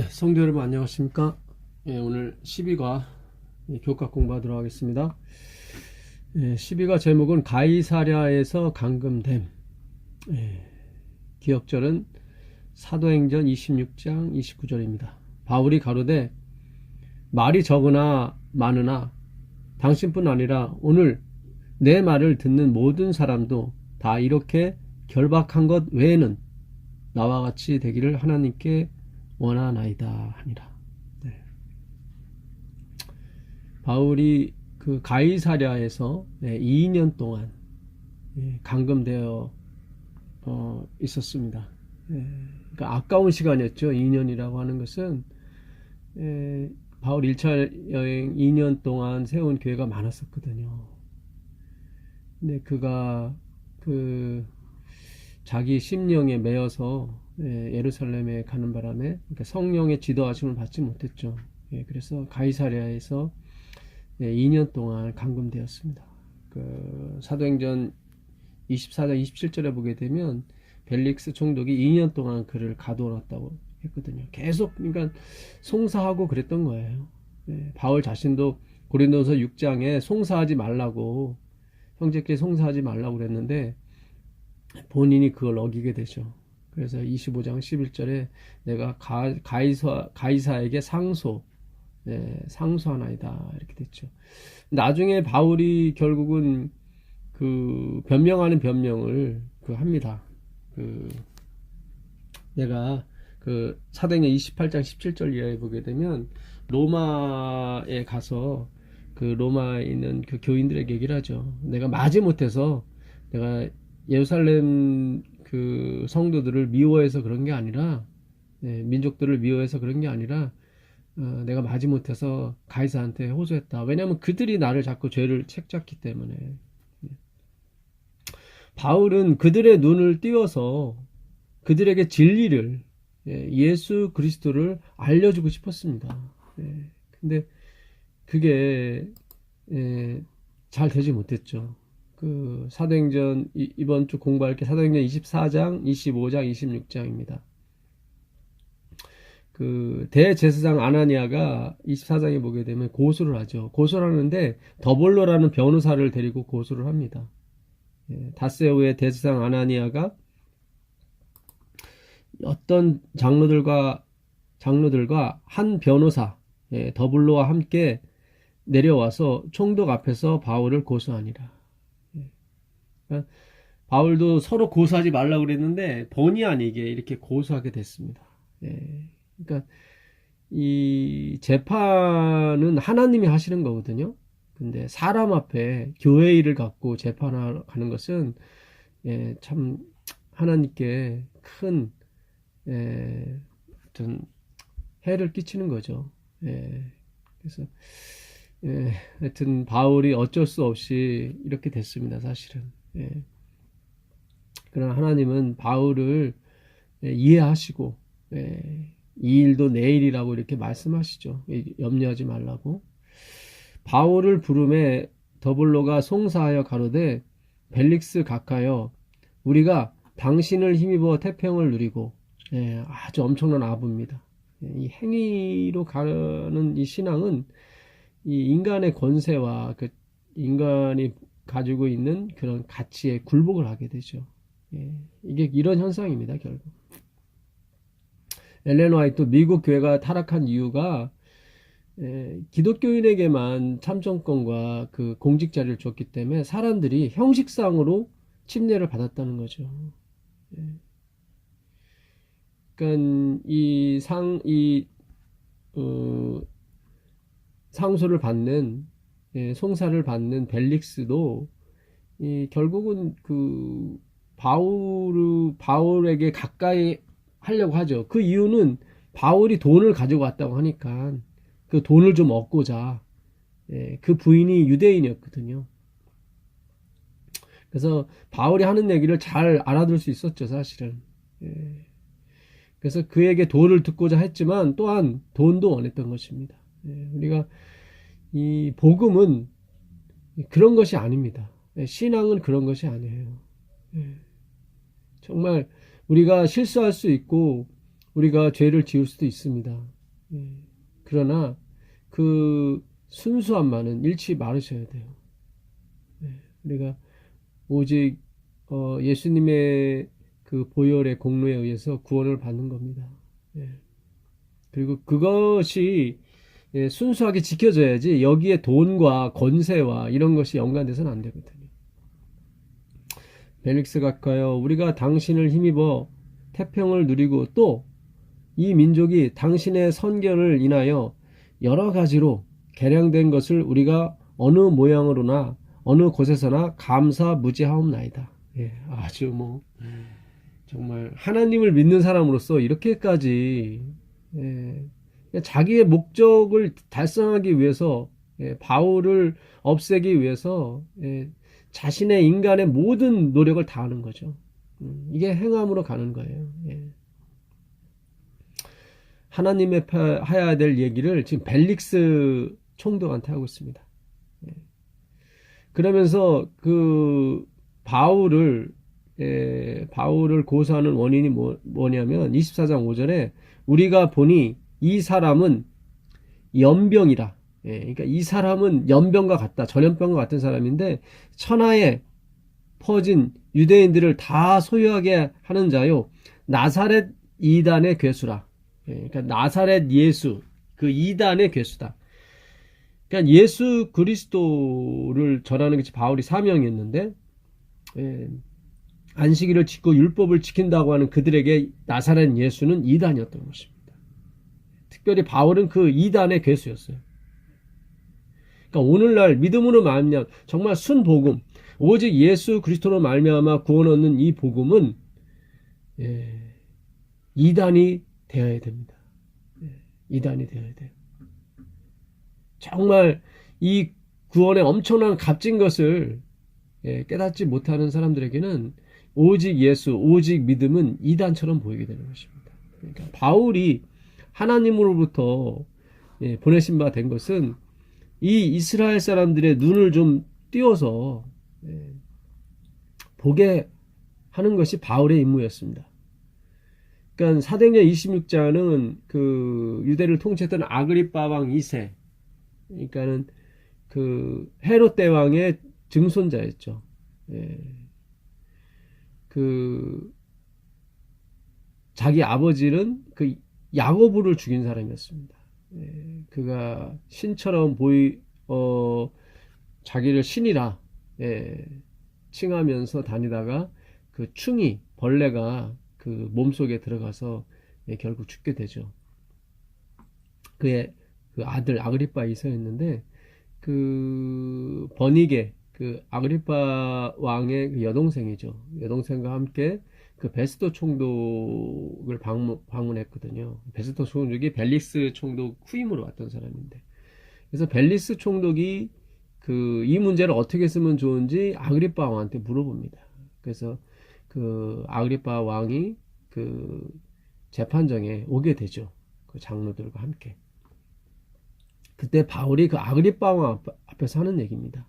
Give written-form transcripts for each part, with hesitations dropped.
성도 여러분 안녕하십니까? 오늘 12과 교과 공부하도록 하겠습니다. 12과 제목은 가이사랴에서 감금됨. 기억절은 사도행전 26장 29절입니다. 바울이 가로되 말이 적으나 많으나 당신뿐 아니라 오늘 내 말을 듣는 모든 사람도 다 이렇게 결박한 것 외에는 나와 같이 되기를 하나님께 원하나이다 하니라. 바울이 그 가이사랴에서 2년 동안 감금되어 있었습니다. 그러니까 아까운 시간이었죠. 2년이라고 하는 것은 바울 1차 여행 2년 동안 세운 교회가 많았었거든요. 근데 그가 그 자기 심령에 매여서 예루살렘에 가는 바람에 그러니까 성령의 지도하심을 받지 못했죠. 그래서 가이사랴에서 2년 동안 감금되었습니다. 그 사도행전 24장 27절에 보게 되면 벨릭스 총독이 2년 동안 그를 가두어놨다고 했거든요. 계속 그러니까 송사하고 그랬던 거예요. 바울 자신도 고린도서 6장에 송사하지 말라고 형제끼리 송사하지 말라고 그랬는데 본인이 그걸 어기게 되죠. 그래서 25장 11절에 내가 가이사에게 상소하나이다 이렇게 됐죠. 나중에 바울이 결국은 그 변명하는 변명을 합니다. 내가 그 사도행전 28장 17절 이하에 보게 되면 로마에 가서 그 로마에 있는 그 교인들에게 얘기를 하죠. 내가 마지못해서 내가 예루살렘 그 성도들을 미워해서 그런 게 아니라 민족들을 미워해서 그런 게 아니라 내가 마지못해서 가이사한테 호소했다. 왜냐하면 그들이 나를 자꾸 죄를 책잡기 때문에. 바울은 그들의 눈을 띄워서 그들에게 진리를 예수 그리스도를 알려주고 싶었습니다. 근데 그게 잘 되지 못했죠. 그 사도행전 이번 주 공부할 게 사도행전 24장, 25장, 26장입니다. 그 대제사장 아나니아가 24장에 보게 되면 고소를 하죠. 고소를 하는데 더볼로라는 변호사를 데리고 고소를 합니다. 다세오의 대제사장 아나니아가 어떤 장로들과 한 변호사 더블로와 함께 내려와서 총독 앞에서 바울을 고소하니라. 그러니까 바울도 서로 고소하지 말라고 그랬는데 본의 아니게 이렇게 고소하게 됐습니다. 그러니까 이 재판은 하나님이 하시는 거거든요. 근데 사람 앞에 교회 일을 갖고 재판하러 가는 것은 참 하나님께 큰 어떤 해를 끼치는 거죠. 그래서 하여튼 바울이 어쩔 수 없이 이렇게 됐습니다. 사실은. 그러나 하나님은 바울을 이해하시고 이 일도 내일이라고 이렇게 말씀하시죠. 염려하지 말라고. 바울을 부름에 더블로가 송사하여 가로되 벨릭스 각하여 우리가 당신을 힘입어 태평을 누리고 아주 엄청난 아부입니다. 이 행위로 가는 이 신앙은 이 인간의 권세와 그 인간이 가지고 있는 그런 가치에 굴복을 하게 되죠. 이게 이런 현상입니다. 결국 엘렌 화이트 미국 교회가 타락한 이유가 기독교인에게만 참정권과 그 공직 자리를 줬기 때문에 사람들이 형식상으로 침례를 받았다는 거죠. 그러니까 상소를 받는 송사를 받는 벨릭스도 결국은 그 바울에게 가까이 하려고 하죠. 그 이유는 바울이 돈을 가지고 왔다고 하니까 그 돈을 좀 얻고자. 그 부인이 유대인이었거든요. 그래서 바울이 하는 얘기를 잘 알아들 수 있었죠, 사실은. 그래서 그에게 돈을 듣고자 했지만 또한 돈도 원했던 것입니다. 우리가 이 복음은 그런 것이 아닙니다. 신앙은 그런 것이 아니에요. 정말 우리가 실수할 수 있고 우리가 죄를 지을 수도 있습니다. 예. 그러나 그 순수함만은 잃지 말으셔야 돼요. 예. 우리가 오직 예수님의 그 보혈의 공로에 의해서 구원을 받는 겁니다. 예. 그리고 그것이 순수하게 지켜져야지 여기에 돈과 권세와 이런 것이 연관돼서는 안 되거든요. 벨릭스 각하여, 우리가 당신을 힘입어 태평을 누리고 또 이 민족이 당신의 선견을 인하여 여러 가지로 개량된 것을 우리가 어느 모양으로나 어느 곳에서나 감사무지하옵나이다. 예, 아주 정말 하나님을 믿는 사람으로서 이렇게까지 자기의 목적을 달성하기 위해서 바울을 없애기 위해서 자신의 인간의 모든 노력을 다하는 거죠. 이게 행함으로 가는 거예요. 하나님의 해야 될 얘기를 지금 벨릭스 총독한테 하고 있습니다. 그러면서 그 바울을 고소하는 원인이 뭐냐면 24장 5절에 우리가 보니 이 사람은 연병이라. 그러니까 이 사람은 연병과 같다. 전염병과 같은 사람인데 천하에 퍼진 유대인들을 다 소유하게 하는 자요. 나사렛 이단의 괴수라. 그러니까 나사렛 예수, 그 이단의 괴수다. 그러니까 예수 그리스도를 전하는 것이 바울이 사명이었는데 안식일을 지키고 율법을 지킨다고 하는 그들에게 나사렛 예수는 이단이었던 것입니다. 특별히 바울은 그 이단의 괴수였어요. 그러니까 오늘날 믿음으로 말미암아 정말 순복음, 오직 예수 그리스도로 말미암아 구원 얻는 이 복음은 이단이 되어야 됩니다. 이단이 되어야 돼요. 정말 이 구원의 엄청난 값진 것을 깨닫지 못하는 사람들에게는 오직 예수, 오직 믿음은 이단처럼 보이게 되는 것입니다. 그러니까 바울이 하나님으로부터 보내신 바 된 것은 이 이스라엘 사람들의 눈을 좀 띄워서 보게 하는 것이 바울의 임무였습니다. 그러니까 사도행전 26장은 그 유대를 통치했던 아그리빠 왕 2세, 그러니까는 그 헤롯 대왕의 증손자였죠. 그 자기 아버지는 그 야고보를 죽인 사람이었습니다. 그가 신처럼 자기를 신이라 칭하면서 다니다가 그 충이 벌레가 그 몸속에 들어가서 결국 죽게 되죠. 그의 그 아들 아그리빠 2세였는데 그 버니게 그 아그리빠 왕의 그 여동생이죠. 여동생과 함께 그 베스도 총독을 방문했거든요. 베스도 총독이 벨릭스 총독 후임으로 왔던 사람인데, 그래서 벨릭스 총독이 그 이 문제를 어떻게 쓰면 좋은지 아그리빠 왕한테 물어봅니다. 그래서 그 아그리빠 왕이 그 재판정에 오게 되죠. 그 장로들과 함께. 그때 바울이 그 아그리빠 왕 앞에서 하는 얘기입니다.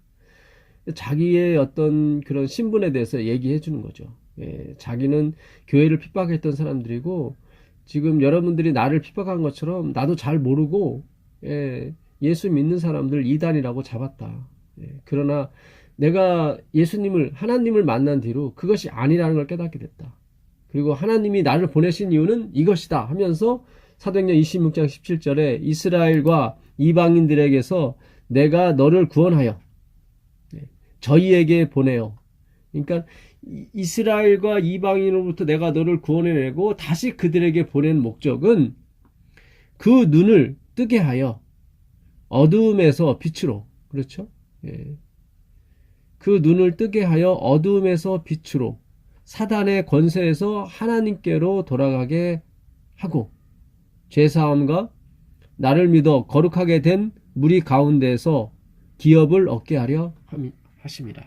자기의 어떤 그런 신분에 대해서 얘기해 주는 거죠. 자기는 교회를 핍박했던 사람들이고 지금 여러분들이 나를 핍박한 것처럼 나도 잘 모르고 예수 믿는 사람들 이단이라고 잡았다. 그러나 내가 예수님을, 하나님을 만난 뒤로 그것이 아니라는 걸 깨닫게 됐다. 그리고 하나님이 나를 보내신 이유는 이것이다 하면서 사도행전 26장 17절에 이스라엘과 이방인들에게서 내가 너를 구원하여 저희에게 보내요. 그러니까 이스라엘과 이방인으로부터 내가 너를 구원해내고 다시 그들에게 보낸 목적은 그 눈을 뜨게 하여 어두움에서 빛으로, 그렇죠? 그 눈을 뜨게 하여 어두움에서 빛으로 사단의 권세에서 하나님께로 돌아가게 하고 죄사함과 나를 믿어 거룩하게 된 무리 가운데에서 기업을 얻게 하려 하심이라.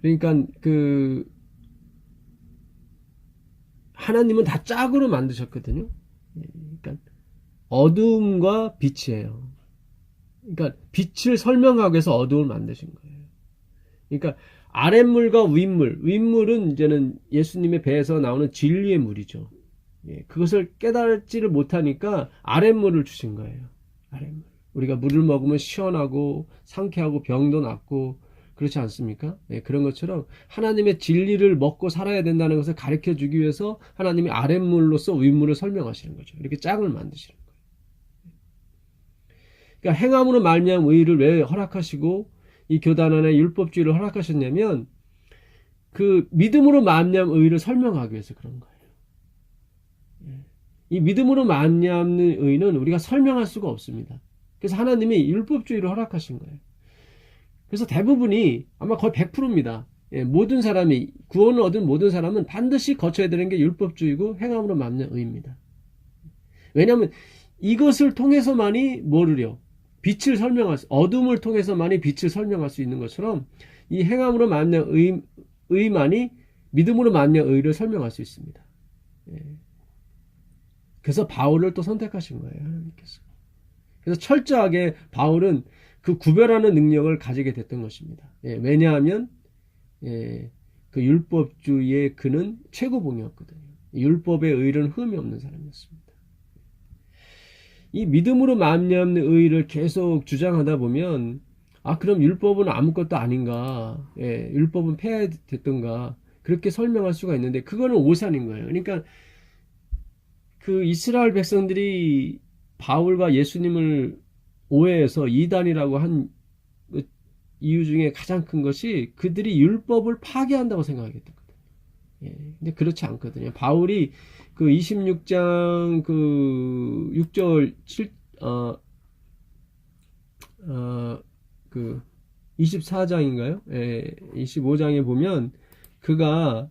그러니까 그 하나님은 다 짝으로 만드셨거든요. 그러니까 어두움과 빛이에요. 그러니까 빛을 설명하기 위해서 어두움을 만드신 거예요. 그러니까 아랫물과 윗물, 윗물은 이제는 예수님의 배에서 나오는 진리의 물이죠. 예, 그것을 깨달지를 못하니까 아랫물을 주신 거예요. 아랫물. 우리가 물을 먹으면 시원하고 상쾌하고 병도 낫고 그렇지 않습니까? 예, 그런 것처럼 하나님의 진리를 먹고 살아야 된다는 것을 가르쳐 주기 위해서 하나님이 아랫물로서 윗물을 설명하시는 거죠. 이렇게 짝을 만드시는 거예요. 그러니까 행함으로 말미암은 의를 왜 허락하시고 이 교단 안에 율법주의를 허락하셨냐면 그 믿음으로 말미암은 의를 설명하기 위해서 그런 거예요. 이 믿음으로 말미암는 의는 우리가 설명할 수가 없습니다. 그래서 하나님이 율법주의를 허락하신 거예요. 그래서 대부분이 아마 거의 100%입니다. 예, 모든 사람이 구원을 얻은 모든 사람은 반드시 거쳐야 되는 게 율법주의고 행함으로 말미암는 의입니다. 왜냐하면 이것을 통해서만이 뭐를요? 빛을 설명할 수, 어둠을 통해서만이 빛을 설명할 수 있는 것처럼 이 행함으로 말미암는 의만이 믿음으로 말미암는 의를 설명할 수 있습니다. 예. 그래서 바울을 또 선택하신 거예요, 하나님께서. 그래서 철저하게 바울은 그 구별하는 능력을 가지게 됐던 것입니다. 예, 왜냐하면 그 율법주의의 그는 최고봉이었거든요. 율법의 의는 흠이 없는 사람이었습니다. 이 믿음으로 말미암는 의를 계속 주장하다 보면 그럼 율법은 아무것도 아닌가, 율법은 폐하됐던가 그렇게 설명할 수가 있는데 그거는 오산인 거예요. 그러니까 그 이스라엘 백성들이 바울과 예수님을 오해해서 이단이라고 한 이유 중에 가장 큰 것이 그들이 율법을 파괴한다고 생각했거든요. 근데 그렇지 않거든요. 바울이 그 26장 그 6절 24장인가요? 25장에 보면 그가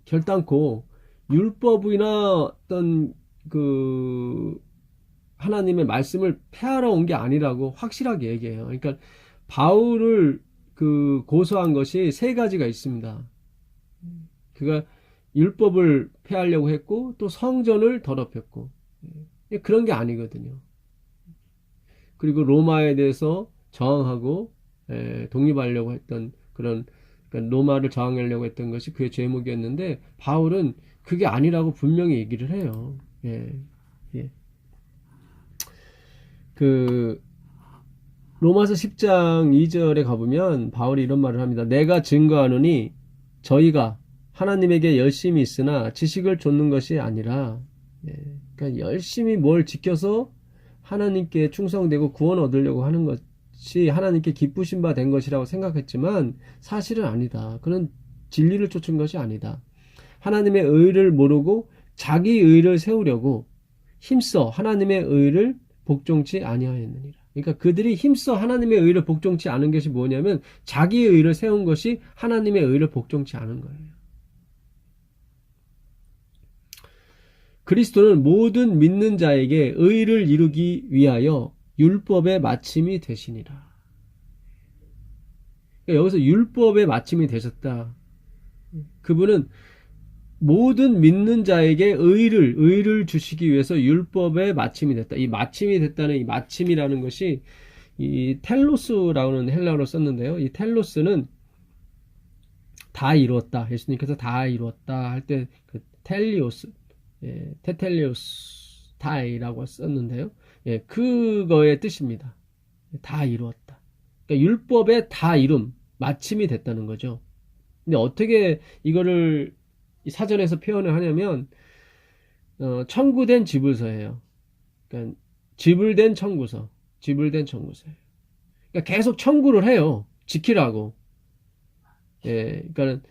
결단코 율법이나 어떤 그 하나님의 말씀을 폐하러 온 게 아니라고 확실하게 얘기해요. 그러니까 바울을 그 고소한 것이 세 가지가 있습니다. 그가 율법을 폐하려고 했고 또 성전을 더럽혔고 그런 게 아니거든요. 그리고 로마에 대해서 저항하고 독립하려고 했던 그런 그러니까 로마를 저항하려고 했던 것이 그의 죄목이었는데 바울은 그게 아니라고 분명히 얘기를 해요. 그 로마서 10장 2절에 가보면 바울이 이런 말을 합니다. 내가 증거하노니 저희가 하나님에게 열심히 있으나 지식을 좇는 것이 아니라 그러니까 열심히 뭘 지켜서 하나님께 충성되고 구원 얻으려고 하는 것이 하나님께 기쁘신 바 된 것이라고 생각했지만 사실은 아니다. 그런 진리를 쫓은 것이 아니다. 하나님의 의를 모르고 자기 의를 세우려고 힘써 하나님의 의를 복종치 아니하였느니라. 그러니까 그들이 힘써 하나님의 의를 복종치 않은 것이 뭐냐면 자기의 의를 세운 것이 하나님의 의를 복종치 않은 거예요. 그리스도는 모든 믿는 자에게 의를 이루기 위하여 율법의 마침이 되시니라. 그러니까 여기서 율법의 마침이 되셨다. 그분은 모든 믿는 자에게 의를 주시기 위해서 율법의 마침이 됐다. 이 마침이 됐다는 이 마침이라는 것이 이 텔로스라는 헬라어로 썼는데요. 이 텔로스는 다 이루었다. 예수님께서 다 이루었다 할 때 그 텔리오스, 테텔리오스 다이라고 썼는데요. 그거의 뜻입니다. 다 이루었다. 그러니까 율법의 다 이룸, 마침이 됐다는 거죠. 근데 어떻게 이거를 사전에서 표현을 하냐면 청구된 지불서예요. 그러니까 지불된 청구서예요. 그러니까 계속 청구를 해요. 지키라고. 그러니까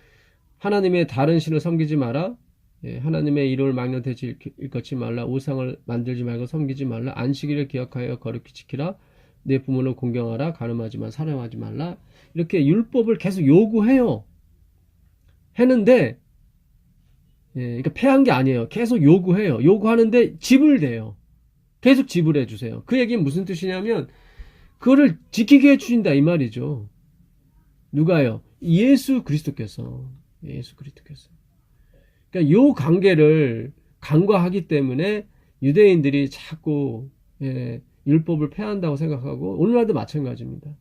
하나님의 다른 신을 섬기지 마라. 하나님의 이름을 망령되이 일컫지 말라. 우상을 만들지 말고 섬기지 말라. 안식일을 기억하여 거룩히 지키라. 내 부모를 공경하라. 간음하지만 사랑하지 말라. 이렇게 율법을 계속 요구해요. 했는데 그러니까 폐한 게 아니에요. 계속 요구해요. 요구하는데 지불돼요. 계속 지불해 주세요. 그 얘기는 무슨 뜻이냐면 그거를 지키게 해주신다 이 말이죠. 누가요? 예수 그리스도께서. 그러니까 요 관계를 간과하기 때문에 유대인들이 자꾸 율법을 폐한다고 생각하고 오늘날도 마찬가지입니다.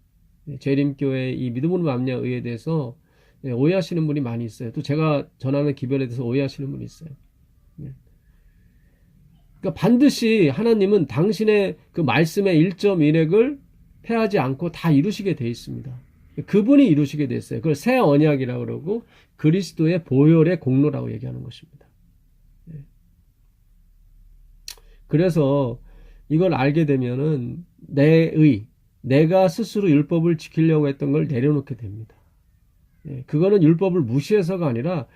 재림교회 이 믿음으로 말미암는 의에 대해서 오해하시는 분이 많이 있어요. 또 제가 전하는 기별에 대해서 오해하시는 분이 있어요. 그러니까 반드시 하나님은 당신의 그 말씀의 1.1획을 패하지 않고 다 이루시게 돼 있습니다. 그분이 이루시게 됐어요. 그걸 새 언약이라고 그러고 그리스도의 보혈의 공로라고 얘기하는 것입니다. 그래서 이걸 알게 되면은 내가 스스로 율법을 지키려고 했던 걸 내려놓게 됩니다. 그거는 율법을 무시해서가 아니라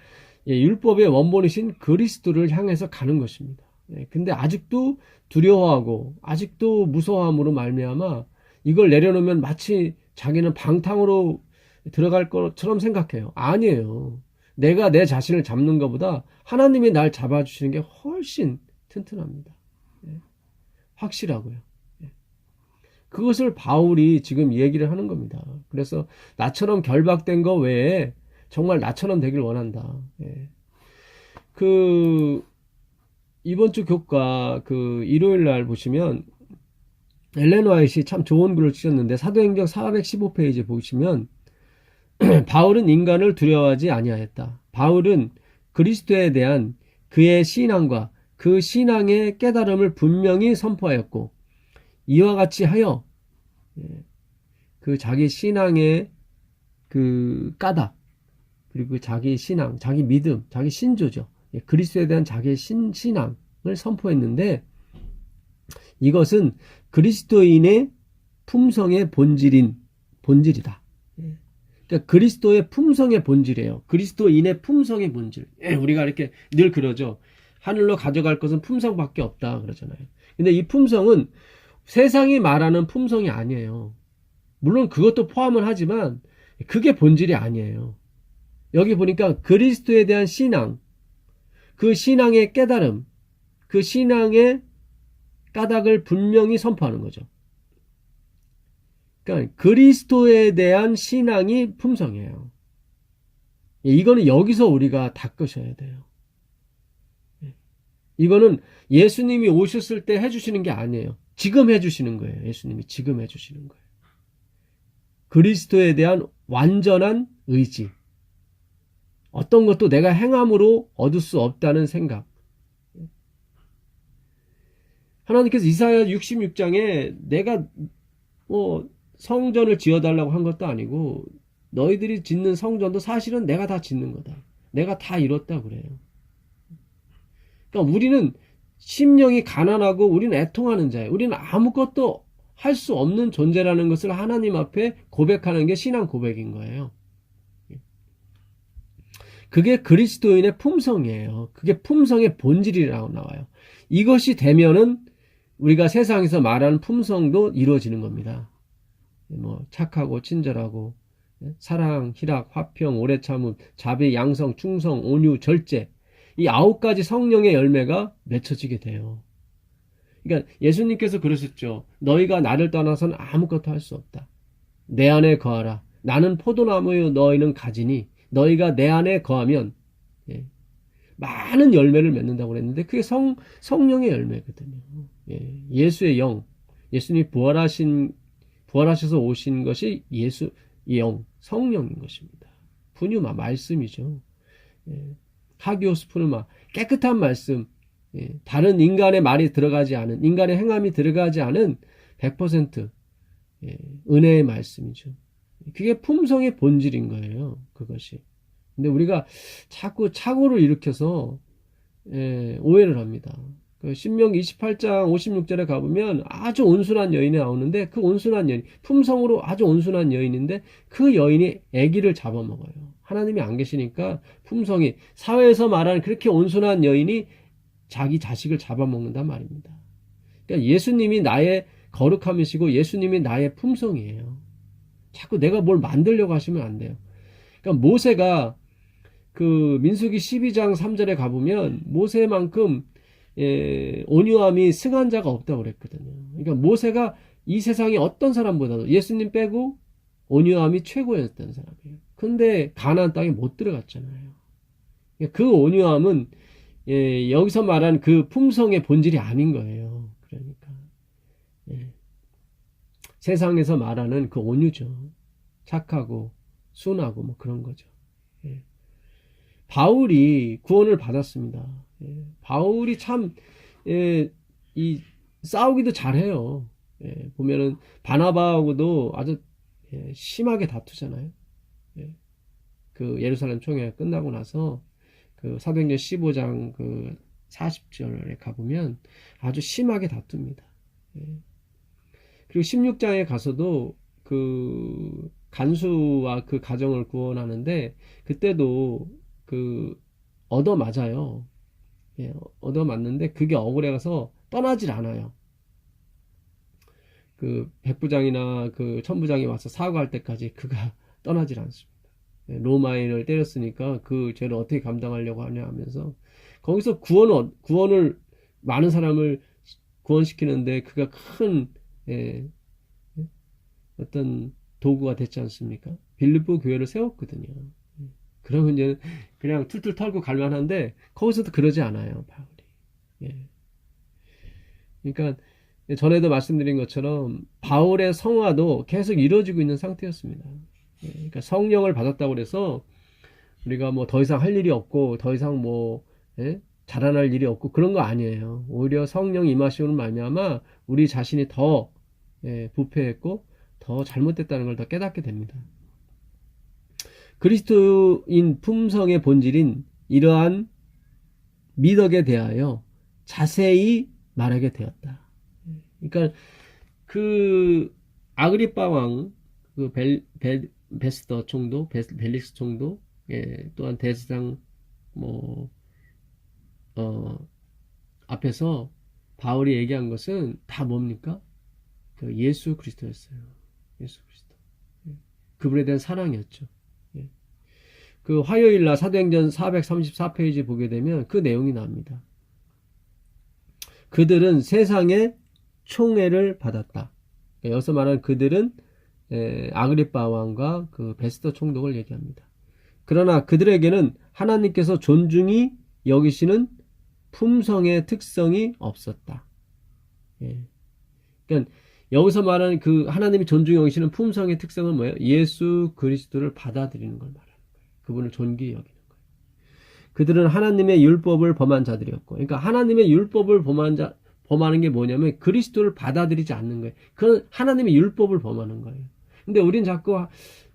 율법의 원본이신 그리스도를 향해서 가는 것입니다. 근데 아직도 두려워하고 아직도 무서워함으로 말미암아 이걸 내려놓으면 마치 자기는 방탕으로 들어갈 것처럼 생각해요. 아니에요. 내가 내 자신을 잡는 것보다 하나님이 날 잡아주시는 게 훨씬 튼튼합니다. 확실하고요. 그것을 바울이 지금 얘기를 하는 겁니다. 그래서 나처럼 결박된 거 외에 정말 나처럼 되길 원한다. 이번 주 교과 일요일 날 보시면 엘렌 화이트이 참 좋은 글을 쓰셨는데 사도행전 415페이지 보시면 바울은 인간을 두려워하지 아니하였다. 바울은 그리스도에 대한 그의 신앙과 그 신앙의 깨달음을 분명히 선포하였고 이와 같이 하여 그 자기 신앙의 그 까닭 그리고 자기 신앙, 자기 믿음, 자기 신조죠. 그리스도에 대한 자기의 신앙을 선포했는데 이것은 그리스도인의 품성의 본질이다. 그러니까 그리스도의 품성의 본질이에요. 그리스도인의 품성의 본질. 우리가 이렇게 늘 그러죠. 하늘로 가져갈 것은 품성밖에 없다 그러잖아요. 근데 이 품성은 세상이 말하는 품성이 아니에요. 물론 그것도 포함은 하지만 그게 본질이 아니에요. 여기 보니까 그리스도에 대한 신앙, 그 신앙의 깨달음, 그 신앙의 까닭을 분명히 선포하는 거죠. 그러니까 그리스도에 대한 신앙이 품성이에요. 이거는 여기서 우리가 닦으셔야 돼요. 이거는 예수님이 오셨을 때 해주시는 게 아니에요. 지금 해주시는 거예요. 예수님이 지금 해주시는 거예요. 그리스도에 대한 완전한 의지. 어떤 것도 내가 행함으로 얻을 수 없다는 생각. 하나님께서 이사야 66장에 내가 성전을 지어달라고 한 것도 아니고 너희들이 짓는 성전도 사실은 내가 다 짓는 거다. 내가 다 이뤘다 그래요. 그러니까 우리는 심령이 가난하고 우리는 애통하는 자예요. 우리는 아무것도 할 수 없는 존재라는 것을 하나님 앞에 고백하는 게 신앙 고백인 거예요. 그게 그리스도인의 품성이에요. 그게 품성의 본질이라고 나와요. 이것이 되면은 우리가 세상에서 말하는 품성도 이루어지는 겁니다. 착하고 친절하고 사랑, 희락, 화평, 오래 참음, 자비, 양성, 충성, 온유, 절제 이 9가지 성령의 열매가 맺혀지게 돼요. 그러니까 예수님께서 그러셨죠. 너희가 나를 떠나서는 아무것도 할 수 없다. 내 안에 거하라. 나는 포도나무요 너희는 가지니 너희가 내 안에 거하면 많은 열매를 맺는다고 그랬는데 그게 성령의 열매거든요. 예수의 영, 예수님이 부활하셔서 오신 것이 예수의 영, 성령인 것입니다. 푸뉴마, 말씀이죠. 하기오스 푸누마, 깨끗한 말씀, 다른 인간의 말이 들어가지 않은, 인간의 행함이 들어가지 않은 100% 은혜의 말씀이죠. 그게 품성의 본질인 거예요. 그것이. 근데 우리가 자꾸 착오를 일으켜서 오해를 합니다. 신명기 28장 56절에 가보면 아주 온순한 여인이 나오는데 그 온순한 여인, 품성으로 아주 온순한 여인인데 그 여인이 아기를 잡아먹어요. 하나님이 안 계시니까 품성이, 사회에서 말하는 그렇게 온순한 여인이 자기 자식을 잡아먹는단 말입니다. 그러니까 예수님이 나의 거룩함이시고 예수님이 나의 품성이에요. 자꾸 내가 뭘 만들려고 하시면 안 돼요. 그러니까 모세가 그 민수기 12장 3절에 가보면 모세만큼 온유함이 승한 자가 없다고 그랬거든요. 그러니까 모세가 이 세상에 어떤 사람보다도 예수님 빼고 온유함이 최고였던 사람이에요. 근데 가나안 땅에 못 들어갔잖아요. 그 온유함은 여기서 말한 그 품성의 본질이 아닌 거예요. 그러니까 세상에서 말하는 그 온유죠. 착하고 순하고 뭐 그런 거죠. 예. 바울이 구원을 받았습니다. 예. 바울이 참 이 싸우기도 잘해요. 보면은 바나바하고도 아주 심하게 다투잖아요. 그 예루살렘 총회가 끝나고 나서 그 사도행전 15장 그 40절에 가보면 아주 심하게 다툽니다. 그리고 16장에 가서도 그 간수와 그 가정을 구원하는데 그때도 그 얻어맞아요. 얻어맞는데 그게 억울해서 떠나질 않아요. 그 백부장이나 그 천부장이 와서 사과할 때까지 그가 떠나질 않습니다. 로마인을 때렸으니까 그 죄를 어떻게 감당하려고 하냐 하면서 거기서 구원을 많은 사람을 구원시키는데 그가 큰 어떤 도구가 됐지 않습니까? 빌립보 교회를 세웠거든요. 그러면 이제 그냥 툴툴 털고 갈만한데 거기서도 그러지 않아요, 바울이. 그러니까 전에도 말씀드린 것처럼 바울의 성화도 계속 이루어지고 있는 상태였습니다. 그러니까 성령을 받았다고 그래서 우리가 뭐 더 이상 할 일이 없고 더 이상 뭐 자라날 일이 없고 그런 거 아니에요. 오히려 성령 임하심으로 말미암아 우리 자신이 더 부패했고 더 잘못됐다는 걸 더 깨닫게 됩니다. 그리스도인 품성의 본질인 이러한 미덕에 대하여 자세히 말하게 되었다. 그러니까 그 아그리빠 왕, 그 베스더 총독, 벨릭스 총독, 또한 대제사장 앞에서 바울이 얘기한 것은 다 뭡니까? 그 예수 그리스도였어요. 예수 그리스도. 그분에 대한 사랑이었죠. 그 화요일날 사도행전 434페이지 보게 되면 그 내용이 나옵니다. 그들은 세상의 총애를 받았다. 여기서 말하는 그들은 아그리빠 왕과 그 베스더 총독을 얘기합니다. 그러나 그들에게는 하나님께서 존중히 여기시는 품성의 특성이 없었다. 그러니까 여기서 말하는 그 하나님이 존중히 여기시는 품성의 특성은 뭐예요? 예수 그리스도를 받아들이는 걸 말하는 거예요. 그분을 존귀히 여기는 거예요. 그들은 하나님의 율법을 범한 자들이었고, 그러니까 하나님의 율법을 범하는 게 뭐냐면 그리스도를 받아들이지 않는 거예요. 그건 하나님의 율법을 범하는 거예요. 근데 우린 자꾸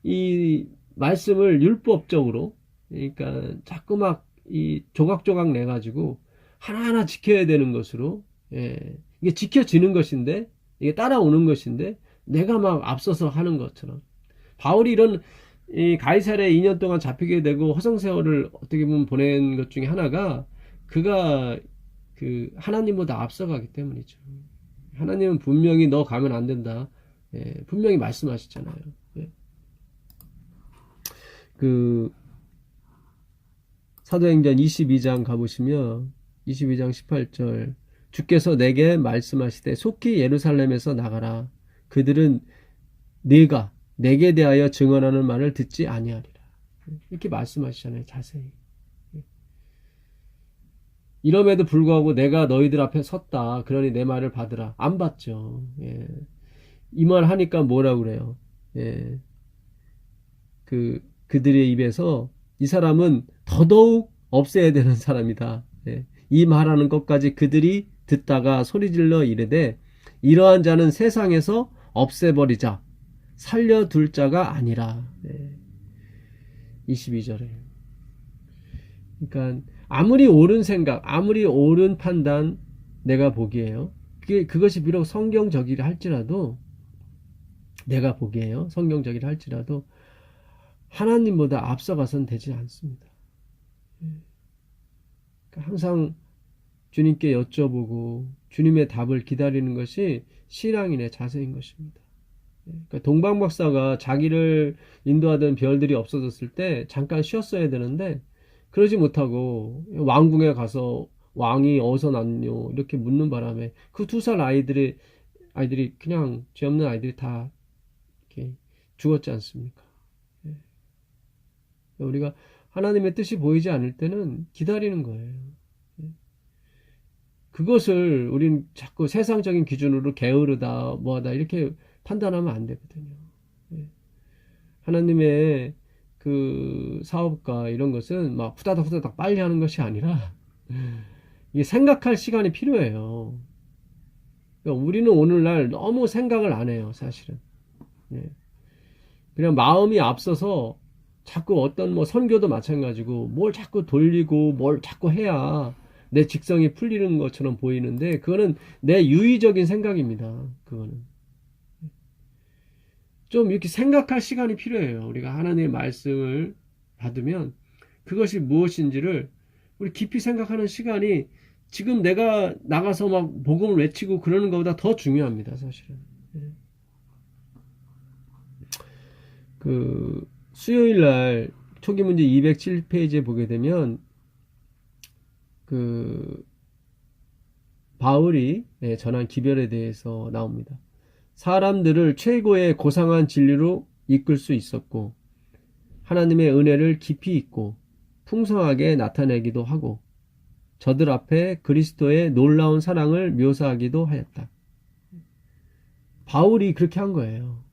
이 말씀을 율법적으로, 그러니까 자꾸 막 이 조각조각 내가지고 하나하나 지켜야 되는 것으로, 이게 지켜지는 것인데, 이게 따라오는 것인데, 내가 막 앞서서 하는 것처럼. 바울이 이런 이 가이사랴에 2년 동안 잡히게 되고 허송세월을 어떻게 보면 보낸 것 중에 하나가 그가 그 하나님보다 앞서가기 때문이죠. 하나님은 분명히 너 가면 안 된다. 분명히 말씀하시잖아요. 그 사도행전 22장 가보시면 22장 18절 주께서 내게 말씀하시되 속히 예루살렘에서 나가라. 그들은 네가 내게 대하여 증언하는 말을 듣지 아니하리라. 이렇게 말씀하시잖아요. 자세히. 이럼에도 불구하고 내가 너희들 앞에 섰다. 그러니 내 말을 받으라. 안 받죠. 이 말 하니까 뭐라 그래요? 그들의 입에서 이 사람은 더더욱 없애야 되는 사람이다. 이 말하는 것까지 그들이 듣다가 소리질러 이르되 이러한 자는 세상에서 없애버리자. 살려둘 자가 아니라. 22절에. 그러니까 아무리 옳은 생각, 아무리 옳은 판단 내가 보기에요. 그것이 비록 성경적이라 할지라도 내가 보기에요. 성경적이라 할지라도 하나님보다 앞서가선 되지 않습니다. 그러니까 항상 주님께 여쭤보고 주님의 답을 기다리는 것이 신앙인의 자세인 것입니다. 그러니까 동방박사가 자기를 인도하던 별들이 없어졌을 때 잠깐 쉬었어야 되는데 그러지 못하고 왕궁에 가서 왕이 어디서 났뇨 이렇게 묻는 바람에 그 2살 아이들이 그냥 죄 없는 아이들이 다 이렇게 죽었지 않습니까? 우리가 하나님의 뜻이 보이지 않을 때는 기다리는 거예요. 그것을 우린 자꾸 세상적인 기준으로 게으르다 뭐하다 이렇게 판단하면 안 되거든요. 하나님의 그 사업과 이런 것은 막 후다닥 후다닥 빨리 하는 것이 아니라 이게 생각할 시간이 필요해요. 그러니까 우리는 오늘날 너무 생각을 안 해요, 사실은. 예. 그냥 마음이 앞서서 자꾸 어떤 뭐 선교도 마찬가지고 뭘 자꾸 돌리고 뭘 자꾸 해야 내 직성이 풀리는 것처럼 보이는데 그거는 내 유의적인 생각입니다. 그거는. 좀 이렇게 생각할 시간이 필요해요. 우리가 하나님의 말씀을 받으면 그것이 무엇인지를 우리 깊이 생각하는 시간이 지금 내가 나가서 막 복음을 외치고 그러는 것보다 더 중요합니다, 사실은. 그 수요일 날 초기 문제 207페이지에 보게 되면 그 바울이 전한 기별에 대해서 나옵니다. 사람들을 최고의 고상한 진리로 이끌 수 있었고 하나님의 은혜를 깊이 있고 풍성하게 나타내기도 하고 저들 앞에 그리스도의 놀라운 사랑을 묘사하기도 하였다. 바울이 그렇게 한 거예요.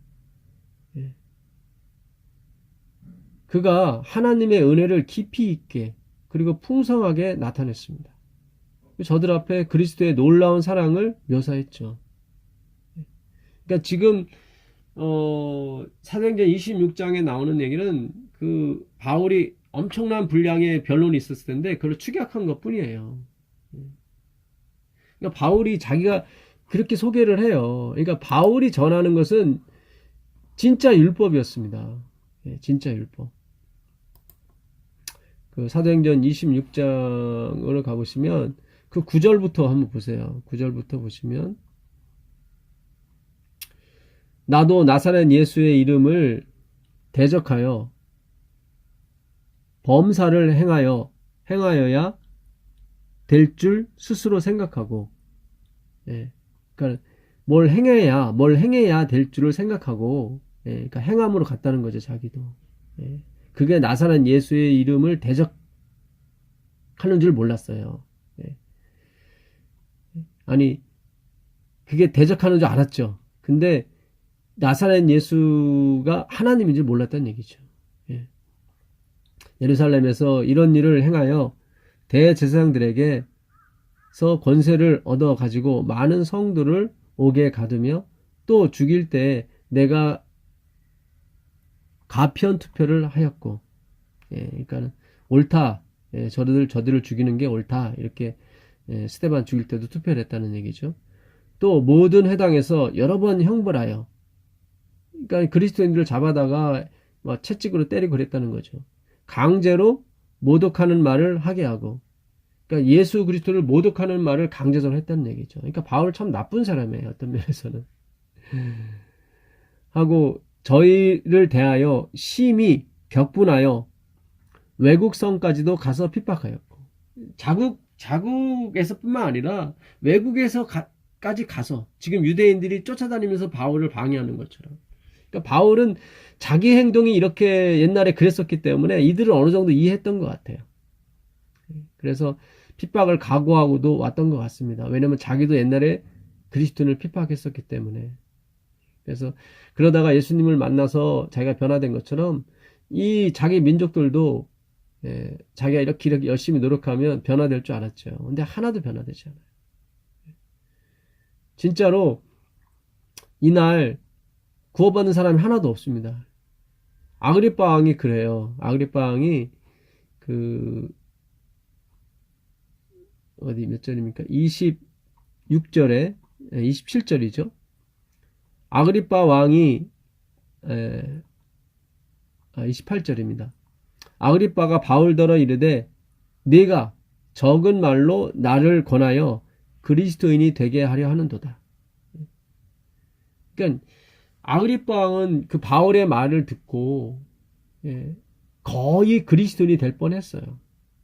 그가 하나님의 은혜를 깊이 있게 그리고 풍성하게 나타냈습니다. 저들 앞에 그리스도의 놀라운 사랑을 묘사했죠. 그러니까 지금 사도행전 26장에 나오는 얘기는 그 바울이 엄청난 분량의 변론이 있었을 텐데 그걸 축약한 것 뿐이에요. 그러니까 바울이 자기가 그렇게 소개를 해요. 그러니까 바울이 전하는 것은 진짜 율법이었습니다. 진짜 율법. 그 사도행전 26장으로 가보시면 그 9절부터 한번 보세요. 9절부터 보시면 나도 나사렛 예수의 이름을 대적하여 범사를 행하여야 될 줄 스스로 생각하고, 그러니까 뭘 행해야 될 줄을 생각하고, 그러니까 행함으로 갔다는 거죠, 자기도. 그게 나사렛 예수의 이름을 대적하는 줄 몰랐어요. 아니, 그게 대적하는 줄 알았죠. 근데 나사렛 예수가 하나님인 줄 몰랐다는 얘기죠. 예루살렘에서 이런 일을 행하여 대제사장들에게서 권세를 얻어 가지고 많은 성도를 옥에 가두며 또 죽일 때 내가 가편 투표를 하였고, 그러니까 옳다. 저들을 죽이는 게 옳다. 이렇게 스데반 죽일 때도 투표를 했다는 얘기죠. 또 모든 회당에서 여러 번 형벌하여, 그러니까 그리스도인들을 잡아다가 막 채찍으로 때리고 그랬다는 거죠. 강제로 모독하는 말을 하게 하고, 그러니까 예수 그리스도를 모독하는 말을 강제적으로 했다는 얘기죠. 그러니까 바울 참 나쁜 사람이에요. 어떤 면에서는. 하고 저희를 대하여 심히 격분하여 외국 성까지도 가서 핍박하였고, 자국에서뿐만 아니라 외국에서까지 가서 지금 유대인들이 쫓아다니면서 바울을 방해하는 것처럼. 그러니까 바울은 자기 행동이 이렇게 옛날에 그랬었기 때문에 이들을 어느 정도 이해했던 것 같아요. 그래서 핍박을 각오하고도 왔던 것 같습니다. 왜냐하면 자기도 옛날에 그리스도인을 핍박했었기 때문에. 그래서 그러다가 예수님을 만나서 자기가 변화된 것처럼 이 자기 민족들도 자기가 이렇게 열심히 노력하면 변화될 줄 알았죠. 근데 하나도 변화되지 않아요. 진짜로 이날 구원받는 사람이 하나도 없습니다. 아그리빠 왕이 그래요. 아그리빠 왕이 어디 몇 절입니까? 26절에 27절이죠. 아그리빠 왕이 28절입니다. 아그리빠가 바울더러 이르되 네가 적은 말로 나를 권하여 그리스도인이 되게 하려 하는도다. 그러니까 아그리빠 왕은 그 바울의 말을 듣고 거의 그리스도인이 될 뻔했어요.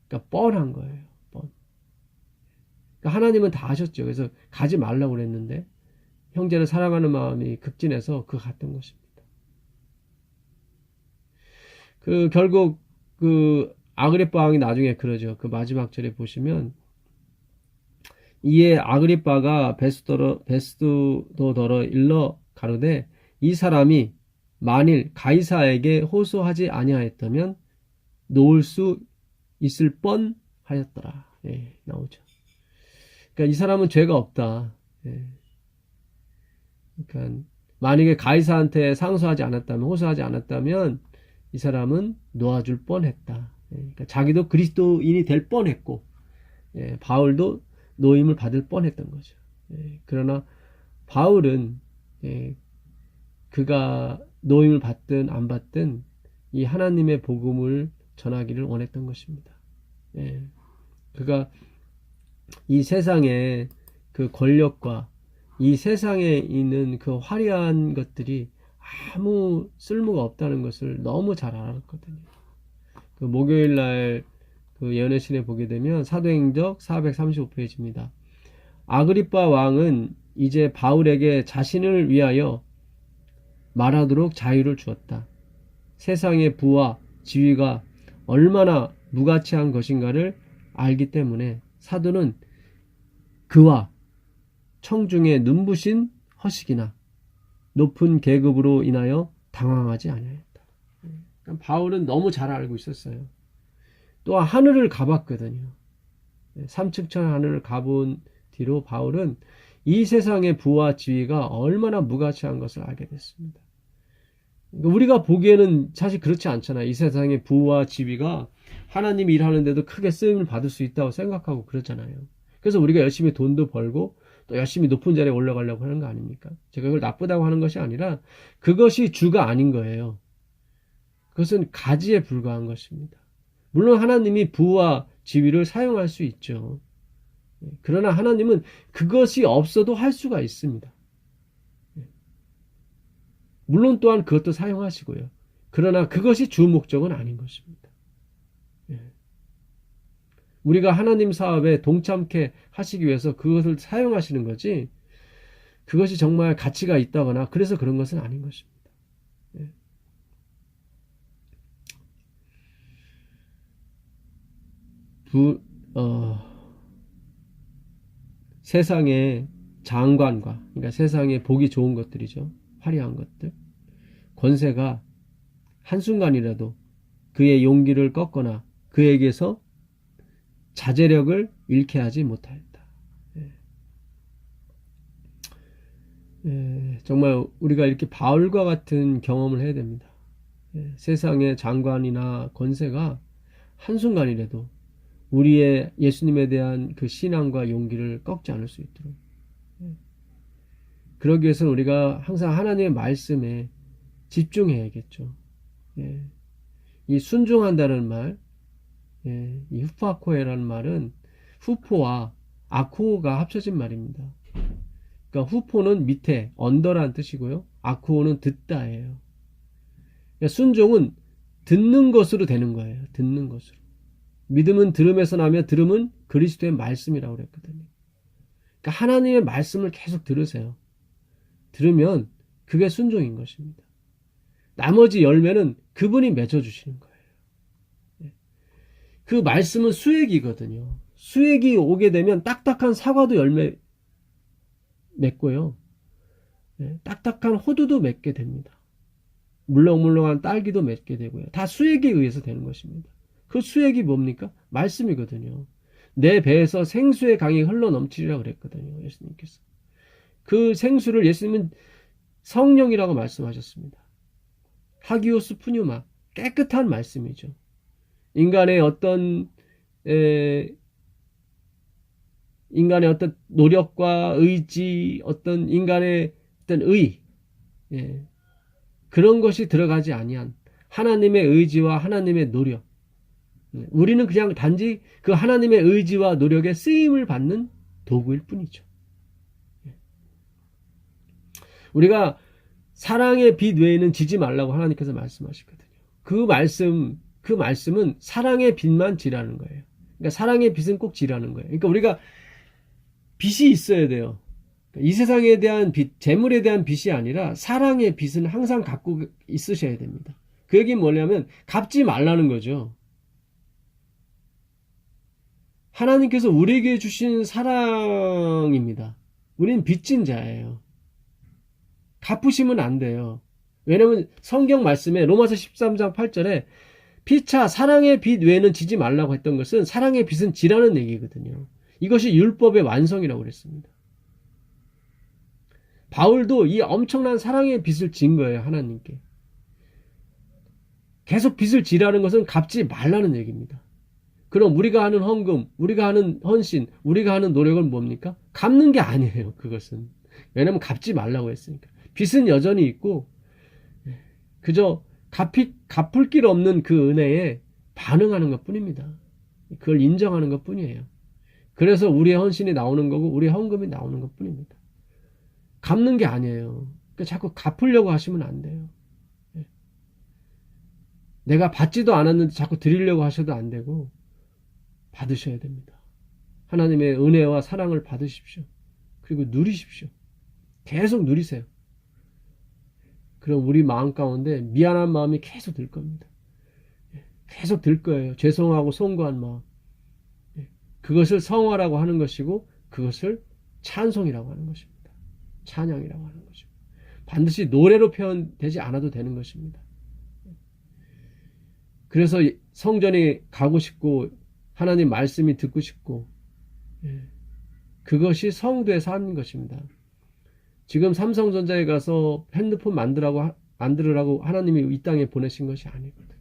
그러니까 뻔한 거예요. 그러니까 하나님은 다 아셨죠. 그래서 가지 말라고 그랬는데 형제를 사랑하는 마음이 급진해서 갔던 것입니다. 결국 아그리빠 왕이 나중에 그러죠. 그 마지막 절에 보시면 이에 아그리빠가 베스도더러 일러 가로되 이 사람이 만일 가이사에게 호소하지 아니하였다면 놓을 수 있을 뻔하였더라. 예, 나오죠. 그러니까 이 사람은 죄가 없다. 예. 그러니까 만약에 가이사한테 상소하지 않았다면, 호소하지 않았다면 이 사람은 놓아줄 뻔했다. 예. 그러니까 자기도 그리스도인이 될 뻔했고, 예, 바울도 노임을 받을 뻔했던 거죠. 예. 그러나 바울은, 예, 그가 노임을 받든 안 받든 이 하나님의 복음을 전하기를 원했던 것입니다. 예. 그가 이 세상의 그 권력과 이 세상에 있는 그 화려한 것들이 아무 쓸모가 없다는 것을 너무 잘 알았거든요. 그 목요일 날그 예언의 신에 보게 되면 사도행적 435페이지입니다. 아그리빠 왕은 이제 바울에게 자신을 위하여 말하도록 자유를 주었다. 세상의 부와 지위가 얼마나 무가치한 것인가를 알기 때문에 사도는 그와 청중의 눈부신 허식이나 높은 계급으로 인하여 당황하지 아니하였다. 그러니까 바울은 너무 잘 알고 있었어요. 또한 하늘을 가봤거든요. 삼층천 하늘을 가본 뒤로 바울은 이 세상의 부와 지위가 얼마나 무가치한 것을 알게 됐습니다. 우리가 보기에는 사실 그렇지 않잖아요. 이 세상의 부와 지위가 하나님이 일하는데도 크게 쓰임을 받을 수 있다고 생각하고 그러잖아요. 그래서 우리가 열심히 돈도 벌고 또 열심히 높은 자리에 올라가려고 하는 거 아닙니까? 제가 그걸 나쁘다고 하는 것이 아니라 그것이 주가 아닌 거예요. 그것은 가지에 불과한 것입니다. 물론 하나님이 부와 지위를 사용할 수 있죠. 그러나 하나님은 그것이 없어도 할 수가 있습니다. 물론 또한 그것도 사용하시고요. 그러나 그것이 주 목적은 아닌 것입니다. 우리가 하나님 사업에 동참케 하시기 위해서 그것을 사용하시는 거지, 그것이 정말 가치가 있다거나 그래서 그런 것은 아닌 것입니다. 세상의 장관과, 그러니까 세상에 보기 좋은 것들이죠. 화려한 것들, 권세가 한순간이라도 그의 용기를 꺾거나 그에게서 자제력을 잃게 하지 못하였다. 정말 우리가 이렇게 바울과 같은 경험을 해야 됩니다. 세상의 장관이나 권세가 한순간이라도 우리의 예수님에 대한 그 신앙과 용기를 꺾지 않을 수 있도록, 그러기 위해서는 우리가 항상 하나님의 말씀에 집중해야겠죠. 이 순종한다는 말, 이 후파코에라는 말은 후포와 아쿠오가 합쳐진 말입니다. 그러니까 후포는 밑에, 언더라는 뜻이고요. 아쿠오는 듣다예요. 그러니까 순종은 듣는 것으로 되는 거예요. 듣는 것으로. 믿음은 들음에서 나며 들음은 그리스도의 말씀이라고 그랬거든요. 그러니까 하나님의 말씀을 계속 들으세요. 들으면 그게 순종인 것입니다. 나머지 열매는 그분이 맺어주시는 거예요. 그 말씀은 수액이거든요. 수액이 오게 되면 딱딱한 사과도 열매 맺고요. 딱딱한 호두도 맺게 됩니다. 물렁물렁한 딸기도 맺게 되고요. 다 수액에 의해서 되는 것입니다. 그 수액이 뭡니까? 말씀이거든요. 내 배에서 생수의 강이 흘러넘치리라고 그랬거든요. 예수님께서. 그 생수를 예수님은 성령이라고 말씀하셨습니다. 하기오스 푸뉴마, 깨끗한 말씀이죠. 인간의 어떤 노력과 의지, 어떤 인간의 어떤 의, 그런 것이 들어가지 아니한 하나님의 의지와 하나님의 노력. 우리는 그냥 단지 그 하나님의 의지와 노력에 쓰임을 받는 도구일 뿐이죠. 우리가 사랑의 빛 외에는 지지 말라고 하나님께서 말씀하시거든요. 그 말씀은 사랑의 빛만 지라는 거예요. 그러니까 사랑의 빛은 꼭 지라는 거예요. 그러니까 우리가 빛이 있어야 돼요. 이 세상에 대한 빛, 재물에 대한 빛이 아니라 사랑의 빛은 항상 갖고 있으셔야 됩니다. 그 얘기는 뭐냐면 갚지 말라는 거죠. 하나님께서 우리에게 주신 사랑입니다. 우리는 빚진 자예요. 갚으시면 안 돼요. 왜냐면 성경 말씀에 로마서 13장 8절에 피차 사랑의 빛 외에는 지지 말라고 했던 것은 사랑의 빛은 지라는 얘기거든요. 이것이 율법의 완성이라고 그랬습니다. 바울도 이 엄청난 사랑의 빛을 진 거예요. 하나님께. 계속 빛을 지라는 것은 갚지 말라는 얘기입니다. 그럼 우리가 하는 헌금, 우리가 하는 헌신, 우리가 하는 노력은 뭡니까? 갚는 게 아니에요. 그것은. 왜냐면 갚지 말라고 했으니까. 빚은 여전히 있고 그저 갚을 길 없는 그 은혜에 반응하는 것 뿐입니다. 그걸 인정하는 것 뿐이에요. 그래서 우리의 헌신이 나오는 거고 우리의 헌금이 나오는 것 뿐입니다. 갚는 게 아니에요. 그러니까 자꾸 갚으려고 하시면 안 돼요. 내가 받지도 않았는데 자꾸 드리려고 하셔도 안 되고 받으셔야 됩니다. 하나님의 은혜와 사랑을 받으십시오. 그리고 누리십시오. 계속 누리세요. 그럼 우리 마음 가운데 미안한 마음이 계속 들 겁니다. 계속 들 거예요. 죄송하고 송구한 마음. 그것을 성화라고 하는 것이고 그것을 찬송이라고 하는 것입니다. 찬양이라고 하는 것이고 반드시 노래로 표현되지 않아도 되는 것입니다. 그래서 성전에 가고 싶고 하나님 말씀이 듣고 싶고 그것이 성도의 삶인 것입니다. 지금 삼성전자에 가서 핸드폰 만들으라고 하나님이 이 땅에 보내신 것이 아니거든요.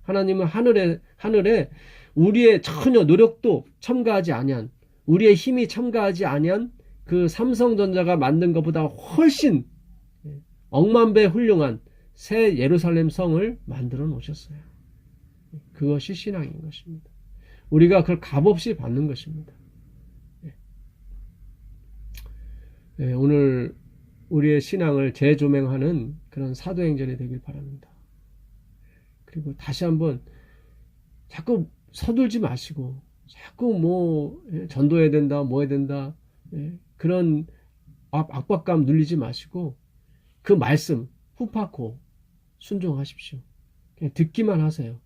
하나님은 하늘에 우리의 전혀 노력도 첨가하지 아니한 우리의 힘이 첨가하지 아니한 그 삼성전자가 만든 것보다 훨씬 억만 배 훌륭한 새 예루살렘 성을 만들어 놓으셨어요. 그것이 신앙인 것입니다. 우리가 그걸 값없이 받는 것입니다. 오늘 우리의 신앙을 재조명하는 그런 사도행전이 되길 바랍니다. 그리고 다시 한번 자꾸 서둘지 마시고 자꾸 뭐 전도해야 된다 뭐 해야 된다 그런 압박감 눌리지 마시고 그 말씀 훅파고 순종하십시오. 그냥 듣기만 하세요.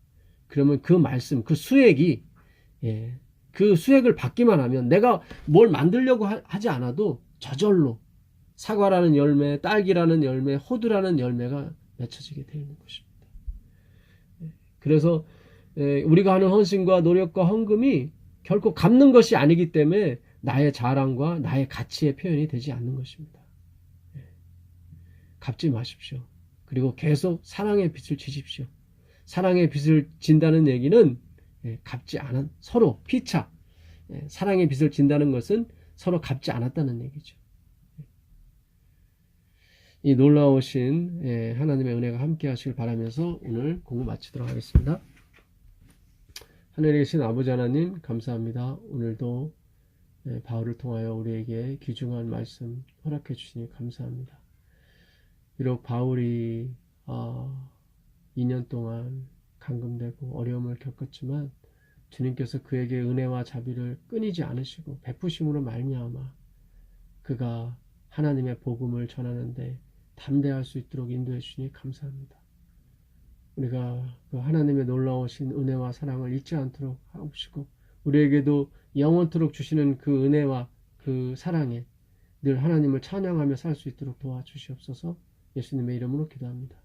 그러면 그 말씀 그 수액이 그 수액을 받기만 하면 내가 뭘 만들려고 하지 않아도 저절로 사과라는 열매, 딸기라는 열매, 호두라는 열매가 맺혀지게 되어 있는 것입니다. 그래서 우리가 하는 헌신과 노력과 헌금이 결코 갚는 것이 아니기 때문에 나의 자랑과 나의 가치의 표현이 되지 않는 것입니다. 갚지 마십시오. 그리고 계속 사랑의 빛을 지십시오. 사랑의 빛을 진다는 얘기는 갚지 않은 서로 피차 사랑의 빛을 진다는 것은 서로 갚지 않았다는 얘기죠. 이 놀라우신 하나님의 은혜가 함께 하시길 바라면서 오늘 공부 마치도록 하겠습니다. 하늘에 계신 아버지 하나님 감사합니다. 오늘도 바울을 통하여 우리에게 귀중한 말씀 허락해 주시니 감사합니다. 비록 바울이 2년 동안 감금되고 어려움을 겪었지만 주님께서 그에게 은혜와 자비를 끊이지 않으시고 베푸심으로 말미암아 그가 하나님의 복음을 전하는데 담대할 수 있도록 인도해 주시니 감사합니다. 우리가 그 하나님의 놀라우신 은혜와 사랑을 잊지 않도록 하옵시고 우리에게도 영원토록 주시는 그 은혜와 그 사랑에 늘 하나님을 찬양하며 살 수 있도록 도와주시옵소서. 예수님의 이름으로 기도합니다.